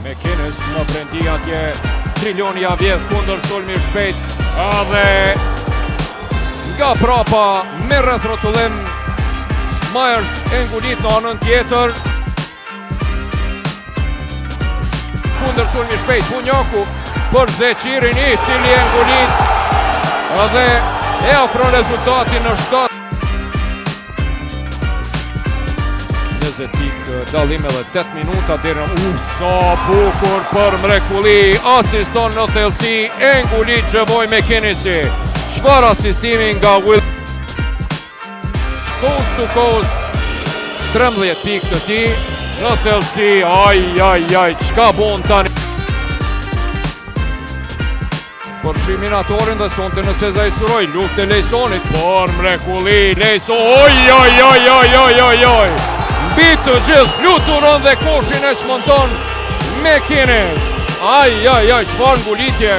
McInnes në brendi atje, Trilioni ja vjedh kundër sulmi shpejt, edhe nga prapa me rreth rrotullim Myers e ngulit në anën tjetër. Kundër sulmi shpejt Bunjaku për Zeqirin I cili e ngulit edhe e ofron rezultatin në 7. 20 pik dallim edhe 8 minuta deri në sa bukur për mrekulli, asiston në thellësi e ngulit Gjevoj McInnesi. Çfarë asistimi nga Will coast to coast, 13 pik të tij në thellësi. Aj, çka bon tani për shiminatorin dhe sonte në Sezaj Suroj, luftë e Lejsonit për mrekulli, Lejson, oj. Mbi të gjithë fluturon dhe koshin e çmonton McInnes. Aj, çfarë ngulitje